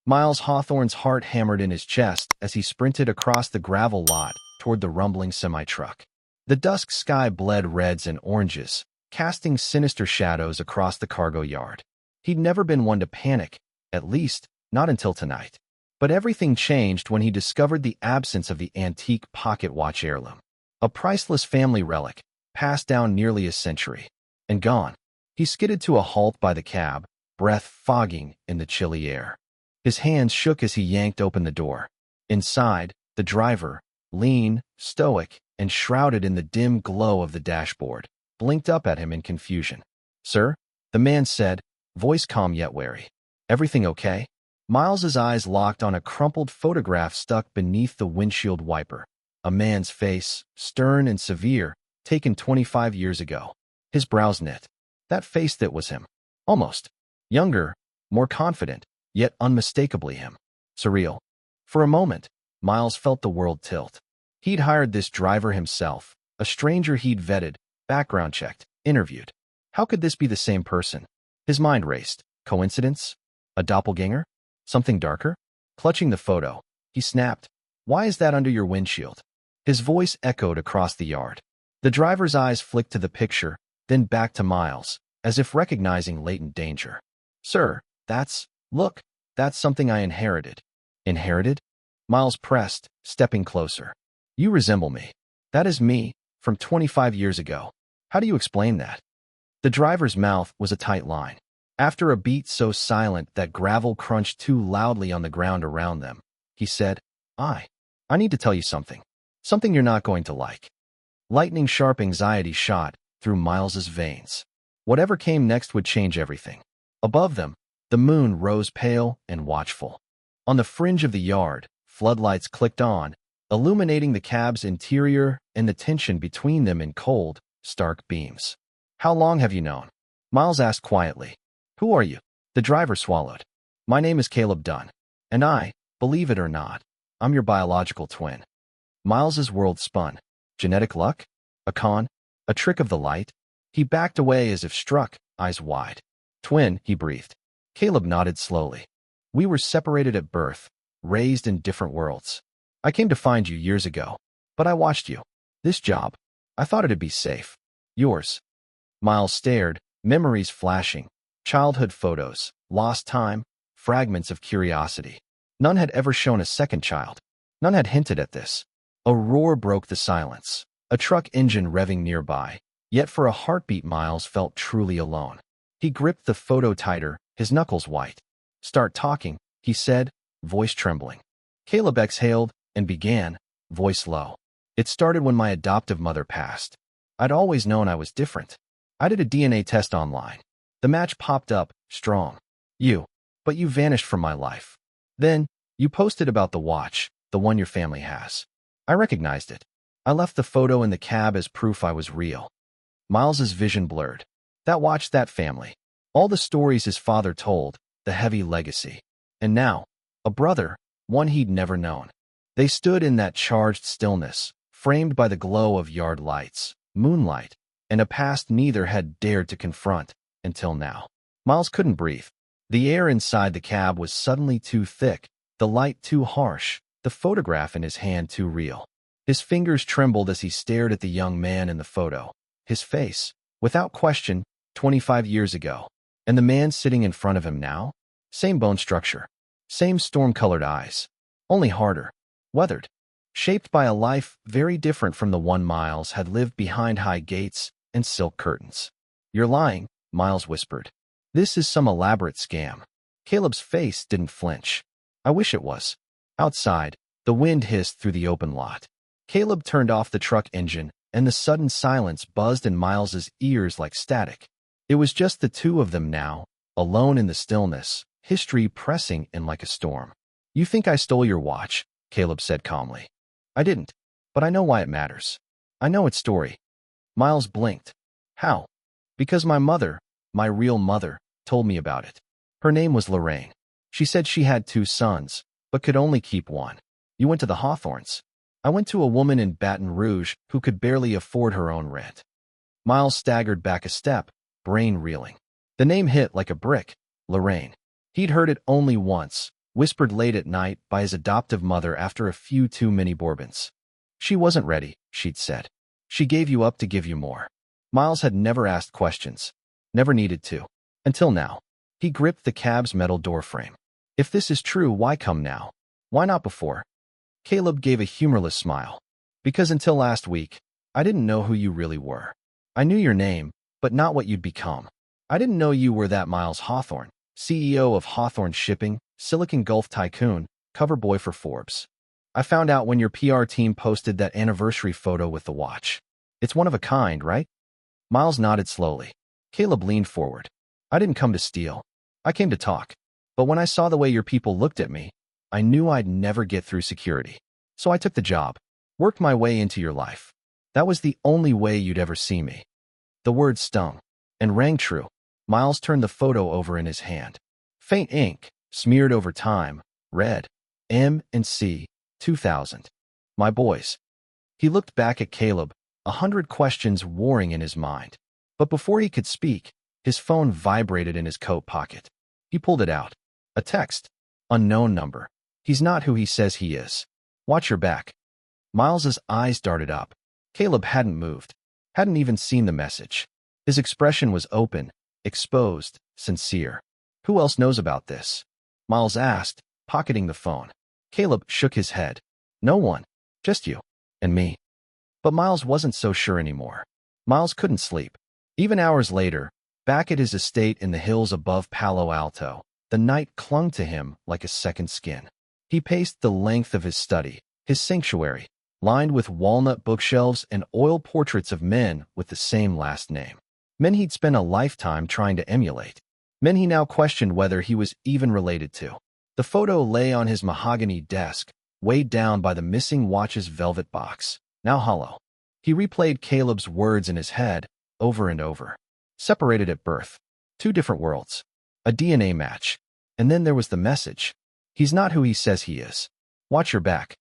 Miles Hawthorne's heart hammered in his chest as he sprinted across the gravel lot toward the rumbling semi-truck. The dusk sky bled reds and oranges, casting sinister shadows across the cargo yard. He'd never been one to panic, at least not until tonight. But everything changed when he discovered the absence of the antique pocket watch heirloom. A priceless family relic, passed down nearly a century. And gone. He skidded to a halt by the cab, breath fogging in the chilly air. His hands shook as he yanked open the door. Inside, the driver, lean, stoic, and shrouded in the dim glow of the dashboard, blinked up at him in confusion. "Sir?" the man said, voice calm yet wary. "Everything okay?" Miles's eyes locked on a crumpled photograph stuck beneath the windshield wiper. A man's face, stern and severe, taken 25 years ago. His brows knit. That face that was him. Almost. Younger, more confident, yet unmistakably him. Surreal. For a moment, Miles felt the world tilt. He'd hired this driver himself, a stranger he'd vetted, background checked, interviewed. How could this be the same person? His mind raced. Coincidence? A doppelganger? Something darker? Clutching the photo, he snapped, "Why is that under your windshield?" His voice echoed across the yard. The driver's eyes flicked to the picture, then back to Miles, as if recognizing latent danger. "Sir, look, that's something I inherited." "Inherited?" Miles pressed, stepping closer. "You resemble me. That is me, from 25 years ago. How do you explain that?" The driver's mouth was a tight line. After a beat so silent that gravel crunched too loudly on the ground around them, he said, I need to tell you something. Something you're not going to like." Lightning-sharp anxiety shot through Miles's veins. Whatever came next would change everything. Above them, the moon rose pale and watchful. On the fringe of the yard, floodlights clicked on, illuminating the cab's interior and the tension between them in cold, stark beams. "How long have you known?" Miles asked quietly. "Who are you?" The driver swallowed. "My name is Caleb Dunn, and believe it or not, I'm your biological twin." Miles's world spun. Genetic luck? A con? A trick of the light? He backed away as if struck, eyes wide. "Twin," he breathed. Caleb nodded slowly. "We were separated at birth, raised in different worlds. I came to find you years ago, but I watched you. This job, I thought it'd be safe. Yours." Miles stared, memories flashing. Childhood photos, lost time, fragments of curiosity. None had ever shown a second child. None had hinted at this. A roar broke the silence, a truck engine revving nearby. Yet for a heartbeat Miles felt truly alone. He gripped the photo tighter, his knuckles white. "Start talking," he said, voice trembling. Caleb exhaled and began, voice low. "It started when my adoptive mother passed. I'd always known I was different. I did a DNA test online. The match popped up, strong. But you vanished from my life. Then, you posted about the watch, the one your family has. I recognized it. I left the photo in the cab as proof I was real." Miles's vision blurred. That watch, that family. All the stories his father told, the heavy legacy. And now, a brother, one he'd never known. They stood in that charged stillness, framed by the glow of yard lights, moonlight, and a past neither had dared to confront until now. Miles couldn't breathe. The air inside the cab was suddenly too thick, the light too harsh, the photograph in his hand too real. His fingers trembled as he stared at the young man in the photo. His face, without question, 25 years ago. And the man sitting in front of him now? Same bone structure. Same storm-colored eyes. Only harder. Weathered. Shaped by a life very different from the one Miles had lived behind high gates and silk curtains. "You're lying," Miles whispered. "This is some elaborate scam." Caleb's face didn't flinch. "I wish it was." Outside, the wind hissed through the open lot. Caleb turned off the truck engine, and the sudden silence buzzed in Miles's ears like static. It was just the two of them now, alone in the stillness, history pressing in like a storm. "You think I stole your watch," Caleb said calmly. "I didn't, but I know why it matters. I know its story." Miles blinked. "How?" "Because my mother, my real mother, told me about it. Her name was Lorraine. She said she had 2 sons, but could only keep one. You went to the Hawthorns. I went to a woman in Baton Rouge who could barely afford her own rent." Miles staggered back a step, brain reeling. The name hit like a brick. Lorraine. He'd heard it only once, whispered late at night by his adoptive mother after a few too many bourbons. She wasn't ready, she'd said. She gave you up to give you more. Miles had never asked questions. Never needed to. Until now. He gripped the cab's metal doorframe. If this is true, why come now? Why not before? Caleb gave a humorless smile. Because until last week, I didn't know who you really were. I knew your name, but not what you'd become. I didn't know you were that Miles Hawthorne, CEO of Hawthorne Shipping, Silicon Gulf tycoon, cover boy for Forbes. I found out when your PR team posted that anniversary photo with the watch. It's one of a kind, right? Miles nodded slowly. Caleb leaned forward. I didn't come to steal. I came to talk. But when I saw the way your people looked at me, I knew I'd never get through security. So I took the job. Worked my way into your life. That was the only way you'd ever see me. The word stung. And rang true. Miles turned the photo over in his hand. Faint ink, smeared over time, read, M&C, 2000. My boys. He looked back at Caleb, 100 questions warring in his mind. But before he could speak, his phone vibrated in his coat pocket. He pulled it out. A text. Unknown number. He's not who he says he is. Watch your back. Miles's eyes darted up. Caleb hadn't moved. Hadn't even seen the message. His expression was open, exposed, sincere. Who else knows about this? Miles asked, pocketing the phone. Caleb shook his head. No one. Just you. And me. But Miles wasn't so sure anymore. Miles couldn't sleep. Even hours later, back at his estate in the hills above Palo Alto, the night clung to him like a second skin. He paced the length of his study, his sanctuary, lined with walnut bookshelves and oil portraits of men with the same last name. Men he'd spent a lifetime trying to emulate. Men he now questioned whether he was even related to. The photo lay on his mahogany desk, weighed down by the missing watch's velvet box, now hollow. He replayed Caleb's words in his head, over and over. Separated at birth. Two different worlds. A DNA match. And then there was the message. He's not who he says he is. Watch your back.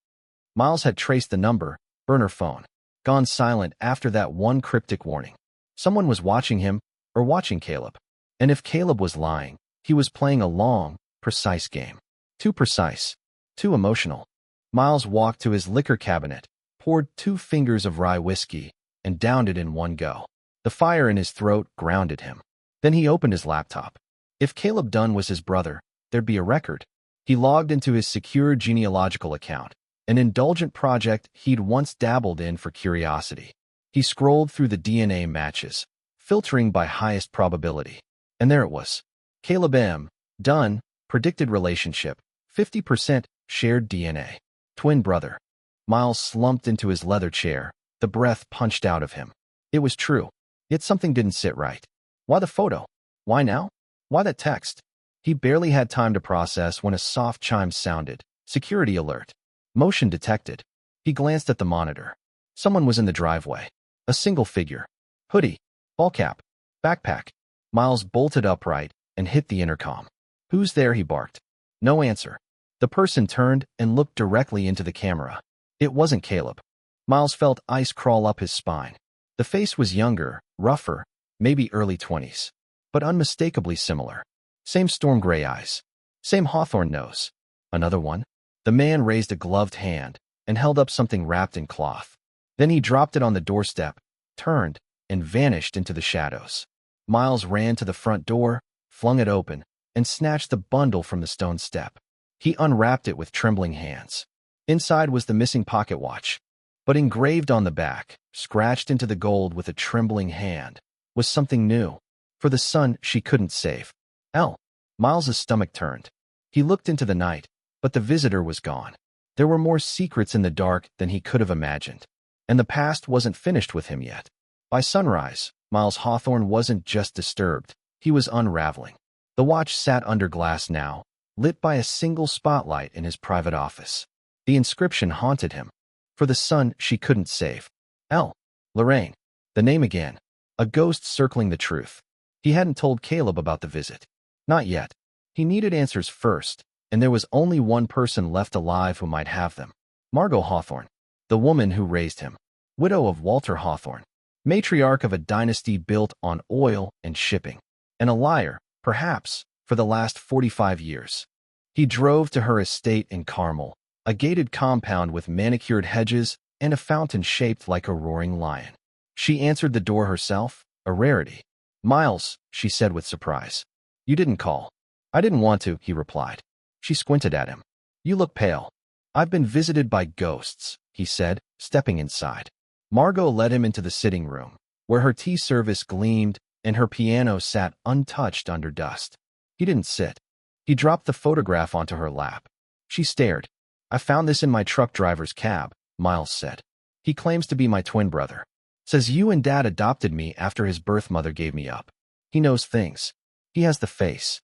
Miles had traced the number, burner phone. Gone silent after that one cryptic warning. Someone was watching him, or watching Caleb. And if Caleb was lying, he was playing a long, precise game. Too precise. Too emotional. Miles walked to his liquor cabinet, poured 2 fingers of rye whiskey, and downed it in one go. The fire in his throat grounded him. Then he opened his laptop. If Caleb Dunn was his brother, there'd be a record. He logged into his secure genealogical account, an indulgent project he'd once dabbled in for curiosity. He scrolled through the DNA matches, filtering by highest probability. And there it was. Caleb M. Dunn, predicted relationship, 50% shared DNA. Twin brother. Miles slumped into his leather chair, the breath punched out of him. It was true. Yet something didn't sit right. Why the photo? Why now? Why that text? He barely had time to process when a soft chime sounded. Security alert. Motion detected. He glanced at the monitor. Someone was in the driveway. A single figure. Hoodie. Ball cap. Backpack. Miles bolted upright and hit the intercom. Who's there? He barked. No answer. The person turned and looked directly into the camera. It wasn't Caleb. Miles felt ice crawl up his spine. The face was younger, rougher, maybe early 20s, but unmistakably similar. Same storm gray eyes. Same Hawthorne nose. Another one. The man raised a gloved hand and held up something wrapped in cloth. Then he dropped it on the doorstep, turned, and vanished into the shadows. Miles ran to the front door, flung it open, and snatched the bundle from the stone step. He unwrapped it with trembling hands. Inside was the missing pocket watch. But engraved on the back, scratched into the gold with a trembling hand, was something new. For the son she couldn't save. L. Miles's stomach turned. He looked into the night, but the visitor was gone. There were more secrets in the dark than he could have imagined. And the past wasn't finished with him yet. By sunrise, Miles Hawthorne wasn't just disturbed, he was unraveling. The watch sat under glass now, lit by a single spotlight in his private office. The inscription haunted him. For the son she couldn't save. L. Lorraine. The name again. A ghost circling the truth. He hadn't told Caleb about the visit. Not yet. He needed answers first, and there was only one person left alive who might have them. Margot Hawthorne. The woman who raised him. Widow of Walter Hawthorne. Matriarch of a dynasty built on oil and shipping. And a liar, perhaps, for the last 45 years. He drove to her estate in Carmel, a gated compound with manicured hedges and a fountain shaped like a roaring lion. She answered the door herself, a rarity. "Miles," she said with surprise. "You didn't call." "I didn't want to," he replied. She squinted at him. "You look pale." "I've been visited by ghosts," he said, stepping inside. Margot led him into the sitting room, where her tea service gleamed and her piano sat untouched under dust. He didn't sit. He dropped the photograph onto her lap. She stared. "I found this in my truck driver's cab," Miles said. "He claims to be my twin brother. Says you and Dad adopted me after his birth mother gave me up. He knows things. He has the face."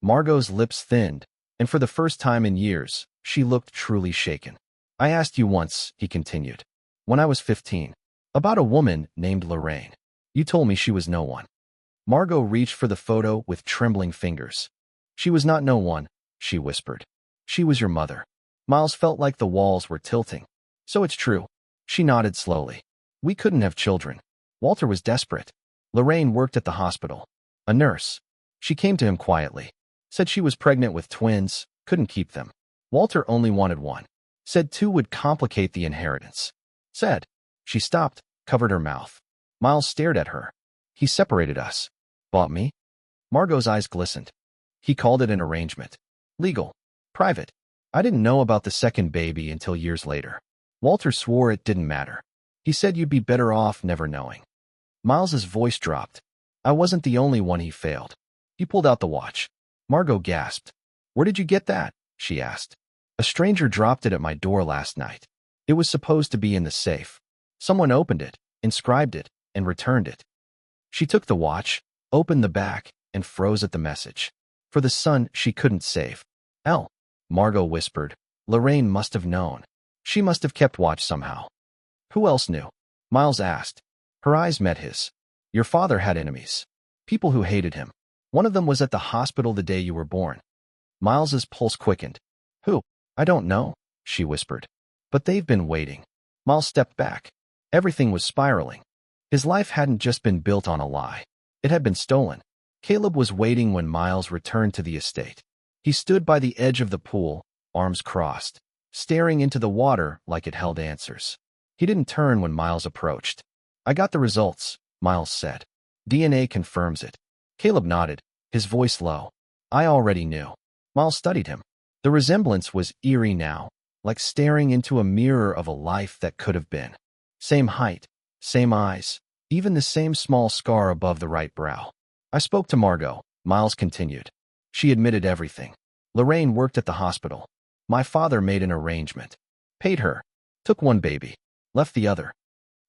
Margot's lips thinned, and for the first time in years, she looked truly shaken. "I asked you once," he continued, "when I was 15, about a woman named Lorraine. You told me she was no one." Margot reached for the photo with trembling fingers. "She was not no one," she whispered. "She was your mother." Miles felt like the walls were tilting. "So it's true." She nodded slowly. "We couldn't have children. Walter was desperate. Lorraine worked at the hospital. A nurse. She came to him quietly. Said she was pregnant with twins, couldn't keep them. Walter only wanted one. Said two would complicate the inheritance. Said." She stopped, covered her mouth. Miles stared at her. "He separated us. Bought me?" Margot's eyes glistened. "He called it an arrangement. Legal. Private. I didn't know about the second baby until years later. Walter swore it didn't matter. He said you'd be better off never knowing." Miles's voice dropped. "I wasn't the only one he failed." He pulled out the watch. Margot gasped. "Where did you get that?" she asked. "A stranger dropped it at my door last night. It was supposed to be in the safe. Someone opened it, inscribed it, and returned it." She took the watch, opened the back, and froze at the message. For the son she couldn't save. "L," Margot whispered. "Lorraine must have known. She must have kept watch somehow." "Who else knew?" Miles asked. Her eyes met his. "Your father had enemies. People who hated him. One of them was at the hospital the day you were born." Miles's pulse quickened. "Who?" "I don't know," she whispered. "But they've been waiting." Miles stepped back. Everything was spiraling. His life hadn't just been built on a lie. It had been stolen. Caleb was waiting when Miles returned to the estate. He stood by the edge of the pool, arms crossed, staring into the water like it held answers. He didn't turn when Miles approached. "I got the results," Miles said. "DNA confirms it." Caleb nodded, his voice low. "I already knew." Miles studied him. The resemblance was eerie now, like staring into a mirror of a life that could have been. Same height, same eyes, even the same small scar above the right brow. "I spoke to Margot," Miles continued. "She admitted everything. Lorraine worked at the hospital. My father made an arrangement. Paid her. Took one baby. Left the other."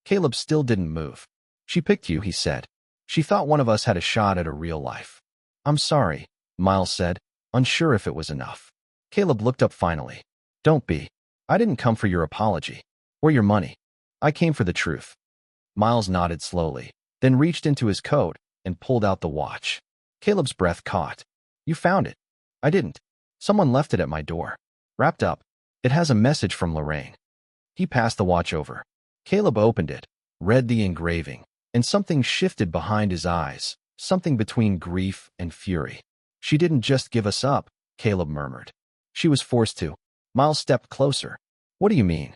Caleb still didn't move. "She picked you," he said. "She thought one of us had a shot at a real life." "I'm sorry," Miles said, unsure if it was enough. Caleb looked up finally. "Don't be. I didn't come for your apology. Or your money. I came for the truth." Miles nodded slowly, then reached into his coat and pulled out the watch. Caleb's breath caught. "You found it." "I didn't. Someone left it at my door. Wrapped up. It has a message from Lorraine." He passed the watch over. Caleb opened it, read the engraving, and something shifted behind his eyes, something between grief and fury. "She didn't just give us up," Caleb murmured. "She was forced to." Miles stepped closer. "What do you mean?"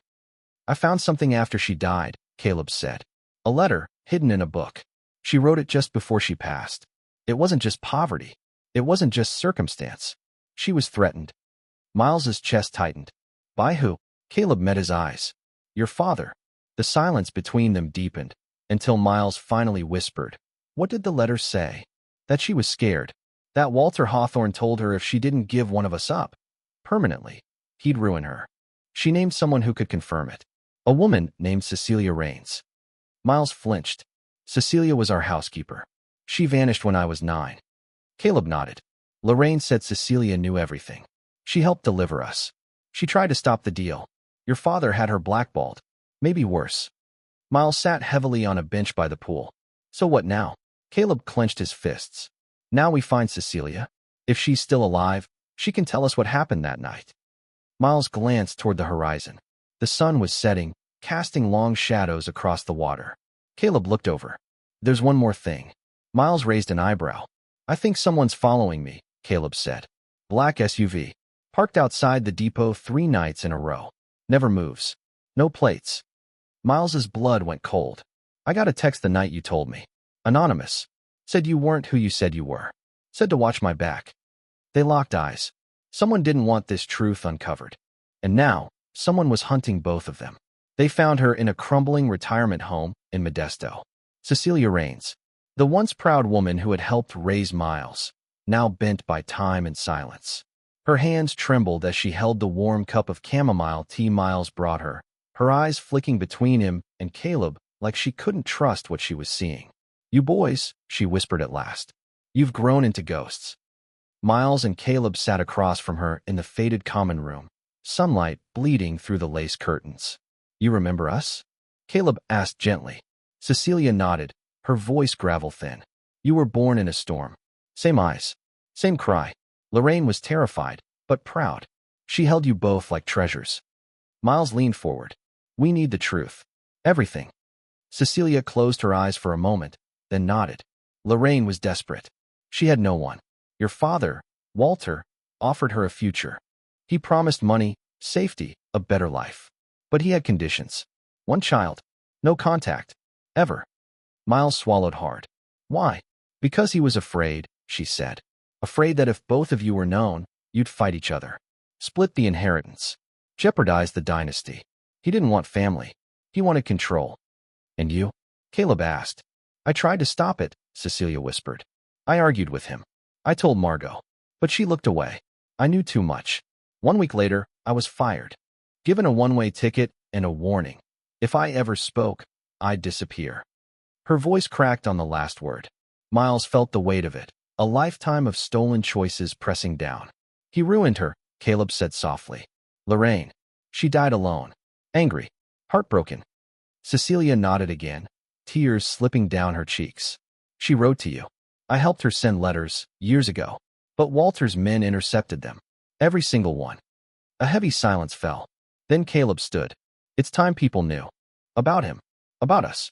"I found something after she died," Caleb said. "A letter, hidden in a book. She wrote it just before she passed. It wasn't just poverty. It wasn't just circumstance. She was threatened." Miles's chest tightened. "By who?" Caleb met his eyes. "Your father." The silence between them deepened, until Miles finally whispered, "What did the letter say?" "That she was scared. That Walter Hawthorne told her if she didn't give one of us up permanently, he'd ruin her. She named someone who could confirm it. A woman named Cecilia Raines." Miles flinched. "Cecilia was our housekeeper. She vanished when I was 9. Caleb nodded. "Lorraine said Cecilia knew everything. She helped deliver us. She tried to stop the deal. Your father had her blackballed. Maybe worse." Miles sat heavily on a bench by the pool. "So what now?" Caleb clenched his fists. "Now we find Cecilia. If she's still alive, she can tell us what happened that night." Miles glanced toward the horizon. The sun was setting, casting long shadows across the water. Caleb looked over. "There's one more thing." Miles raised an eyebrow. "I think someone's following me," Caleb said. "Black SUV. Parked outside the depot 3 nights in a row. Never moves. No plates. Miles's blood went cold. I got a text the night you told me. Anonymous. Said you weren't who you said you were. Said to watch my back. They locked eyes. Someone didn't want this truth uncovered. And now, someone was hunting both of them. They found her in a crumbling retirement home in Modesto. Cecilia Raines, the once proud woman who had helped raise Miles, now bent by time and silence. Her hands trembled as she held the warm cup of chamomile tea Miles brought her, her eyes flicking between him and Caleb like she couldn't trust what she was seeing. You boys, she whispered at last. You've grown into ghosts. Miles and Caleb sat across from her in the faded common room, sunlight bleeding through the lace curtains. You remember us? Caleb asked gently. Cecilia nodded, her voice gravel-thin. You were born in a storm. Same eyes. Same cry. Lorraine was terrified, but proud. She held you both like treasures. Miles leaned forward. We need the truth. Everything. Cecilia closed her eyes for a moment, then nodded. Lorraine was desperate. She had no one. Your father, Walter, offered her a future. He promised money, safety, a better life. But he had conditions. 1 child. No contact. Ever. Miles swallowed hard. Why? Because he was afraid, she said. Afraid that if both of you were known, you'd fight each other. Split the inheritance. Jeopardize the dynasty. He didn't want family. He wanted control. And you? Caleb asked. I tried to stop it, Cecilia whispered. I argued with him. I told Margot. But she looked away. I knew too much. 1 week later, I was fired. Given a one-way ticket and a warning. If I ever spoke, I'd disappear. Her voice cracked on the last word. Miles felt the weight of it, a lifetime of stolen choices pressing down. He ruined her, Caleb said softly. Lorraine. She died alone. Angry. Heartbroken. Cecilia nodded again, tears slipping down her cheeks. She wrote to you. I helped her send letters, years ago. But Walter's men intercepted them. Every single one. A heavy silence fell. Then Caleb stood. It's time people knew. About him. About us.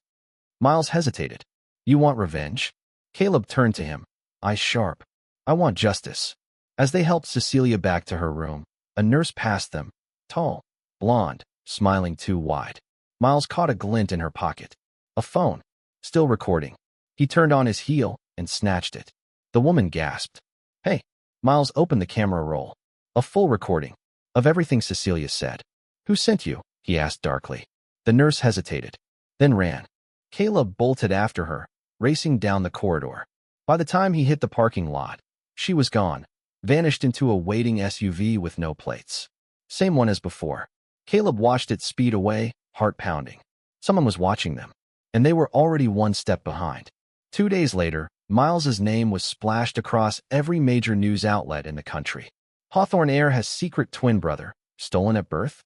Miles hesitated. You want revenge? Caleb turned to him, eyes sharp. I want justice. As they helped Cecilia back to her room, a nurse passed them, tall, blonde, smiling too wide. Miles caught a glint in her pocket. A phone. Still recording. He turned on his heel and snatched it. The woman gasped. Hey. Miles opened the camera roll. A full recording. Of everything Cecilia said. Who sent you? He asked darkly. The nurse hesitated. Then ran. Caleb bolted after her, racing down the corridor. By the time he hit the parking lot, she was gone, vanished into a waiting SUV with no plates. Same one as before. Caleb watched it speed away, heart pounding. Someone was watching them, and they were already 1 step behind. 2 days later, Miles's name was splashed across every major news outlet in the country. Hawthorne heir has secret twin brother, stolen at birth?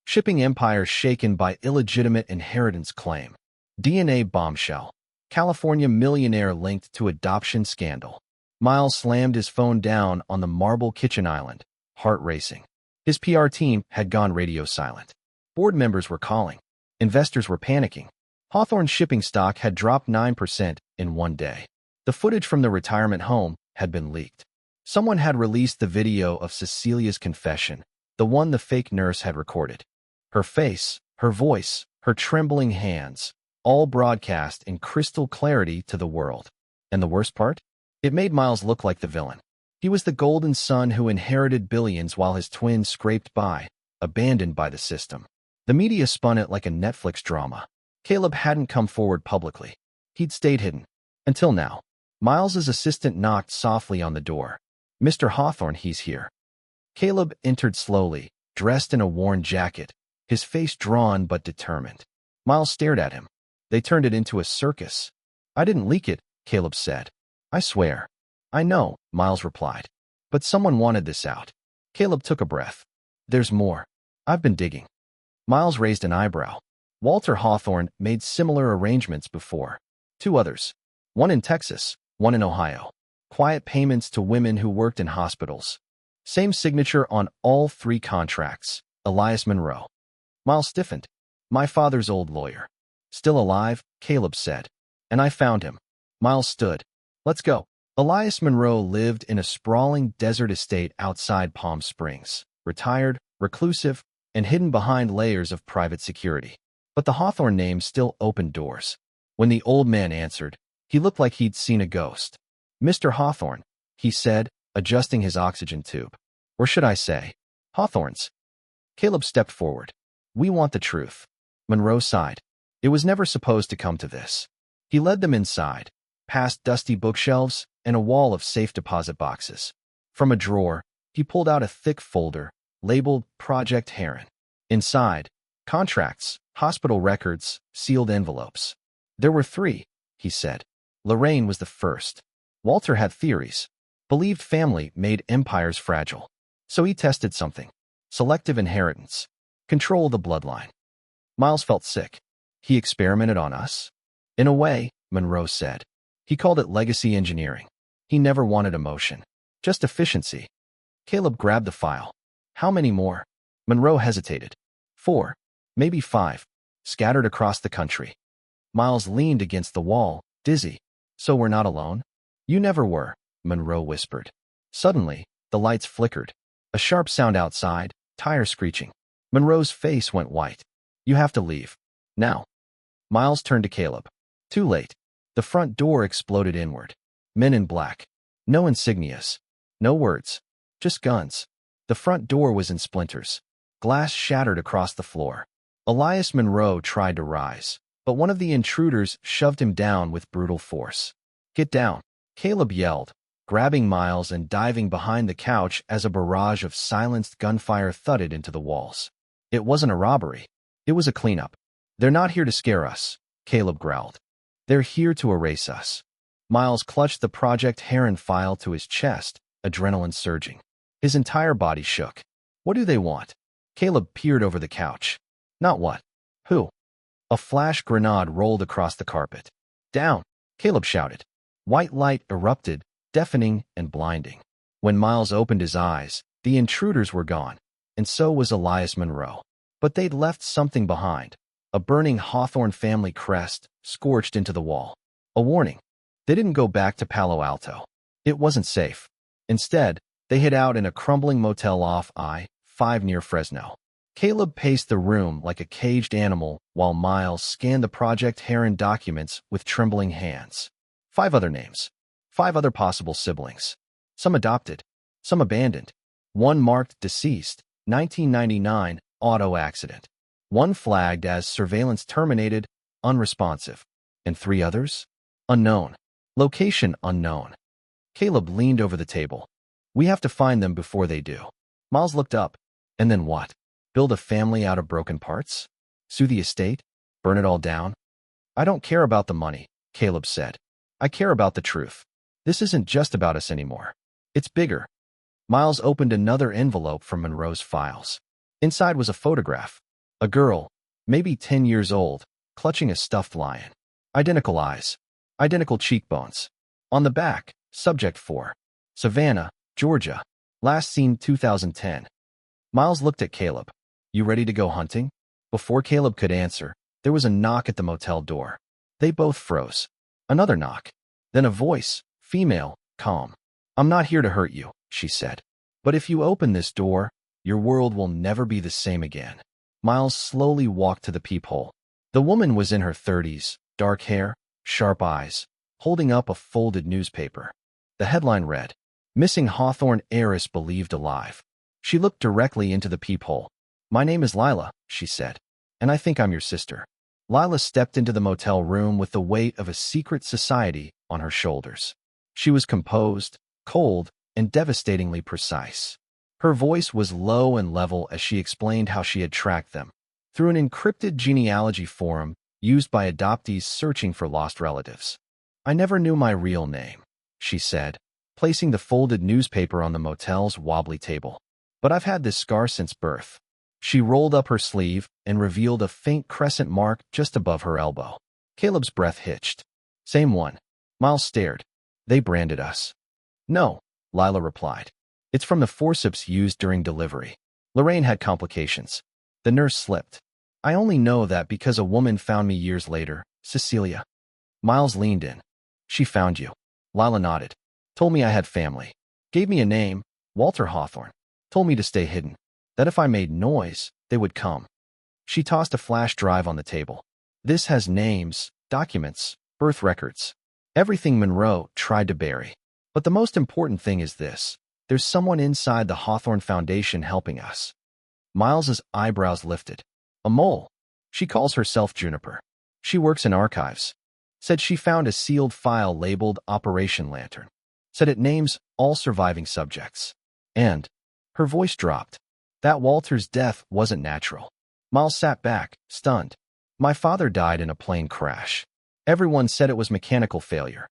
Shipping empire shaken by illegitimate inheritance claim. DNA bombshell. California millionaire linked to adoption scandal. Miles slammed his phone down on the marble kitchen island, heart racing. His PR team had gone radio silent. Board members were calling. Investors were panicking. Hawthorne's shipping stock had dropped 9% in 1 day. The footage from the retirement home had been leaked. Someone had released the video of Cecilia's confession, the one the fake nurse had recorded. Her face, her voice, her trembling hands, all broadcast in crystal clarity to the world. And the worst part? It made Miles look like the villain. He was the golden son who inherited billions while his twin scraped by, abandoned by the system. The media spun it like a Netflix drama. Caleb hadn't come forward publicly. He'd stayed hidden. Until now. Miles's assistant knocked softly on the door. Mr. Hawthorne, he's here. Caleb entered slowly, dressed in a worn jacket, his face drawn but determined. Miles stared at him. They turned it into a circus. I didn't leak it, Caleb said. I swear. I know, Miles replied. But someone wanted this out. Caleb took a breath. There's more. I've been digging. Miles raised an eyebrow. Walter Hawthorne made similar arrangements before. 2 others. One in Texas, one in Ohio. Quiet payments to women who worked in hospitals. Same signature on all 3 contracts. Elias Monroe. Miles stiffened. My father's old lawyer. Still alive, Caleb said. And I found him. Miles stood. Let's go. Elias Monroe lived in a sprawling desert estate outside Palm Springs, retired, reclusive, and hidden behind layers of private security. But the Hawthorne name still opened doors. When the old man answered, he looked like he'd seen a ghost. "Mr. Hawthorne," he said, adjusting his oxygen tube. "Or should I say, Hawthorne's?" Caleb stepped forward. "We want the truth." Monroe sighed. It was never supposed to come to this. He led them inside, past dusty bookshelves and a wall of safe deposit boxes. From a drawer, he pulled out a thick folder, labeled Project Heron. Inside, contracts, hospital records, sealed envelopes. There were 3, he said. Lorraine was the first. Walter had theories. Believed family made empires fragile. So he tested something. Selective inheritance. Control the bloodline. Miles felt sick. He experimented on us? In a way, Monroe said. He called it legacy engineering. He never wanted emotion. Just efficiency. Caleb grabbed the file. How many more? Monroe hesitated. 4, maybe 5, scattered across the country. Miles leaned against the wall, dizzy. So we're not alone? You never were, Monroe whispered. Suddenly, the lights flickered. A sharp sound outside, tire screeching. Monroe's face went white. You have to leave. Now. Miles turned to Caleb. Too late. The front door exploded inward. Men in black. No insignias. No words. Just guns. The front door was in splinters. Glass shattered across the floor. Elias Monroe tried to rise, but one of the intruders shoved him down with brutal force. Get down, Caleb yelled, grabbing Miles and diving behind the couch as a barrage of silenced gunfire thudded into the walls. It wasn't a robbery. It was a cleanup. They're not here to scare us, Caleb growled. They're here to erase us. Miles clutched the Project Heron file to his chest, adrenaline surging. His entire body shook. What do they want? Caleb peered over the couch. Not what. Who? A flash grenade rolled across the carpet. Down, Caleb shouted. White light erupted, deafening and blinding. When Miles opened his eyes, the intruders were gone, and so was Elias Monroe. But they'd left something behind. A burning Hawthorne family crest, scorched into the wall. A warning. They didn't go back to Palo Alto. It wasn't safe. Instead, they hid out in a crumbling motel off I-5 near Fresno. Caleb paced the room like a caged animal while Miles scanned the Project Heron documents with trembling hands. 5 other names. 5 other possible siblings. Some adopted. Some abandoned. One marked deceased, 1999, auto accident. One flagged as surveillance terminated, unresponsive. And 3 others? Unknown. Location unknown. Caleb leaned over the table. We have to find them before they do. Miles looked up. And then what? Build a family out of broken parts? Sue the estate? Burn it all down? I don't care about the money, Caleb said. I care about the truth. This isn't just about us anymore. It's bigger. Miles opened another envelope from Monroe's files. Inside was a photograph. A girl, maybe 10 years old, clutching a stuffed lion. Identical eyes. Identical cheekbones. On the back, subject 4. Savannah, Georgia. Last seen 2010. Miles looked at Caleb. You ready to go hunting? Before Caleb could answer, there was a knock at the motel door. They both froze. Another knock. Then a voice, female, calm. I'm not here to hurt you, she said. But if you open this door, your world will never be the same again. Miles slowly walked to the peephole. The woman was in her 30s, dark hair, sharp eyes, holding up a folded newspaper. The headline read, Missing Hawthorne Heiress Believed Alive. She looked directly into the peephole. My name is Lila, she said, and I think I'm your sister. Lila stepped into the motel room with the weight of a secret society on her shoulders. She was composed, cold, and devastatingly precise. Her voice was low and level as she explained how she had tracked them through an encrypted genealogy forum used by adoptees searching for lost relatives. I never knew my real name, she said, placing the folded newspaper on the motel's wobbly table. But I've had this scar since birth. She rolled up her sleeve and revealed a faint crescent mark just above her elbow. Caleb's breath hitched. Same one. Miles stared. They branded us. No, Lila replied. It's from the forceps used during delivery. Lorraine had complications. The nurse slipped. I only know that because a woman found me years later, Cecilia. Miles leaned in. She found you. Lila nodded. Told me I had family. Gave me a name, Walter Hawthorne. Told me to stay hidden. That if I made noise, they would come. She tossed a flash drive on the table. This has names, documents, birth records. Everything Monroe tried to bury. But the most important thing is this. There's someone inside the Hawthorne Foundation helping us. Miles's eyebrows lifted. A mole. She calls herself Juniper. She works in archives. Said she found a sealed file labeled Operation Lantern. Said it names all surviving subjects. And her voice dropped. That Walter's death wasn't natural. Miles sat back, stunned. My father died in a plane crash. Everyone said it was mechanical failure.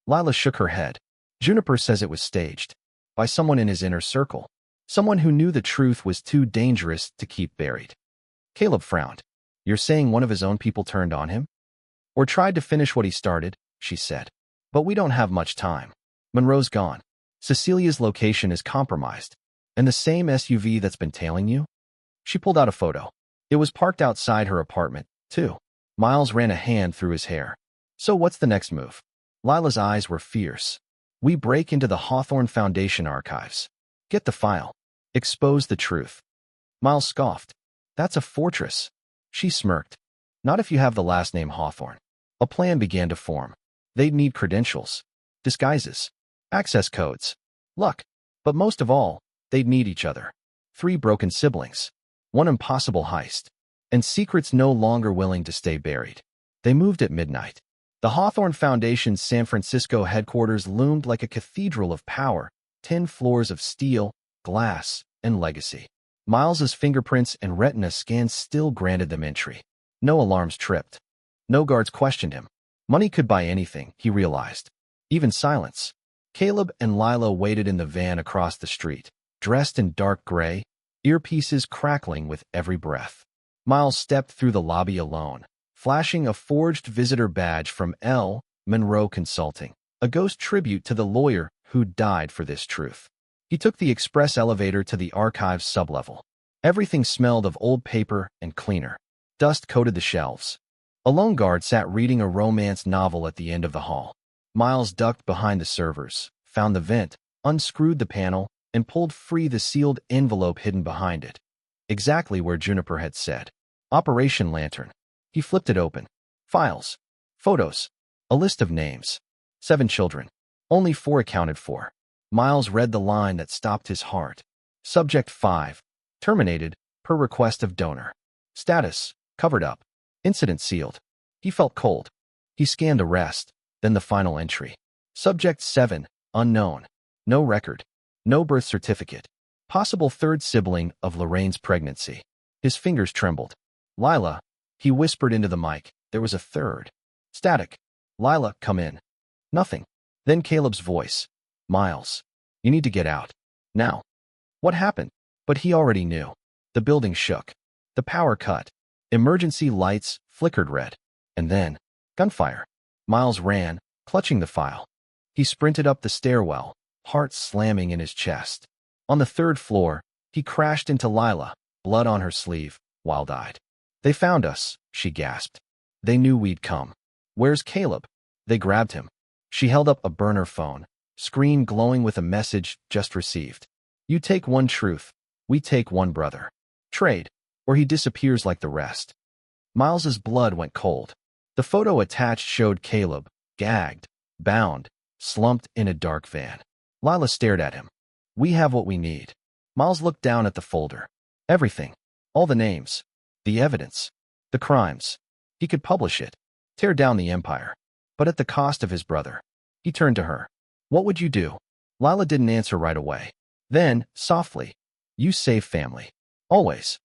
Lila shook her head. Juniper says it was staged. By someone in his inner circle. Someone who knew the truth was too dangerous to keep buried. Caleb frowned. You're saying one of his own people turned on him? Or tried to finish what he started, she said. But we don't have much time. Monroe's gone. Cecilia's location is compromised. And the same SUV that's been tailing you? She pulled out a photo. It was parked outside her apartment, too. Miles ran a hand through his hair. So what's the next move? Lila's eyes were fierce. We break into the Hawthorne Foundation archives. Get the file. Expose the truth. Miles scoffed. That's a fortress. She smirked. Not if you have the last name Hawthorne. A plan began to form. They'd need credentials, disguises, access codes, luck. But most of all, they'd need each other. 3 broken siblings. 1 impossible heist. And secrets no longer willing to stay buried. They moved at midnight. The Hawthorne Foundation's San Francisco headquarters loomed like a cathedral of power, 10 floors of steel, glass, and legacy. Miles's fingerprints and retina scans still granted them entry. No alarms tripped. No guards questioned him. Money could buy anything, he realized. Even silence. Caleb and Lila waited in the van across the street, dressed in dark gray, earpieces crackling with every breath. Miles stepped through the lobby alone, flashing a forged visitor badge from L. Monroe Consulting, a ghost tribute to the lawyer who died for this truth. He took the express elevator to the archives sublevel. Everything smelled of old paper and cleaner. Dust coated the shelves. A lone guard sat reading a romance novel at the end of the hall. Miles ducked behind the servers, found the vent, unscrewed the panel, and pulled free the sealed envelope hidden behind it. Exactly where Juniper had said. Operation Lantern. He flipped it open. Files. Photos. A list of names. 7 children. Only 4 accounted for. Miles read the line that stopped his heart. Subject 5. Terminated, per request of donor. Status, covered up. Incident sealed. He felt cold. He scanned the rest, then the final entry. Subject 7, unknown. No record. No birth certificate. Possible 3rd sibling of Lorraine's pregnancy. His fingers trembled. Lila, he whispered into the mic. There was a 3rd. Static. Lila, come in. Nothing. Then Caleb's voice. Miles, you need to get out. Now. What happened? But he already knew. The building shook. The power cut. Emergency lights flickered red. And then, gunfire. Miles ran, clutching the file. He sprinted up the stairwell, heart slamming in his chest. On the 3rd floor, he crashed into Lila, blood on her sleeve, wild-eyed. They found us, she gasped. They knew we'd come. Where's Caleb? They grabbed him. She held up a burner phone, screen glowing with a message just received. You take one truth, we take one brother. Trade, or he disappears like the rest. Miles's blood went cold. The photo attached showed Caleb, gagged, bound, slumped in a dark van. Lila stared at him. We have what we need. Miles looked down at the folder. Everything. All the names. The evidence. The crimes. He could publish it. Tear down the empire. But at the cost of his brother. He turned to her. What would you do? Lila didn't answer right away. Then, softly. You save family. Always.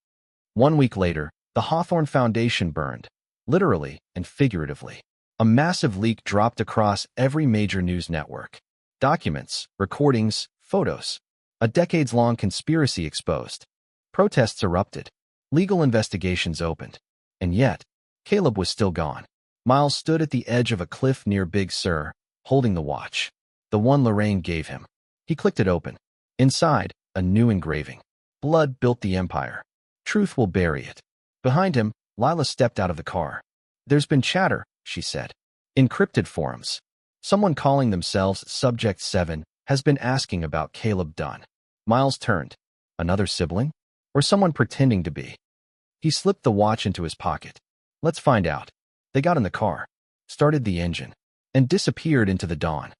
1 week later, the Hawthorne Foundation burned. Literally and figuratively. A massive leak dropped across every major news network. Documents, recordings, photos. A decades-long conspiracy exposed. Protests erupted. Legal investigations opened. And yet, Caleb was still gone. Miles stood at the edge of a cliff near Big Sur, holding the watch. The one Lorraine gave him. He clicked it open. Inside, a new engraving. Blood built the empire. Truth will bury it. Behind him, Lila stepped out of the car. There's been chatter, she said. Encrypted forums. Someone calling themselves Subject 7 has been asking about Caleb Dunn. Miles turned. Another sibling? Or someone pretending to be? He slipped the watch into his pocket. Let's find out. They got in the car, started the engine, and disappeared into the dawn.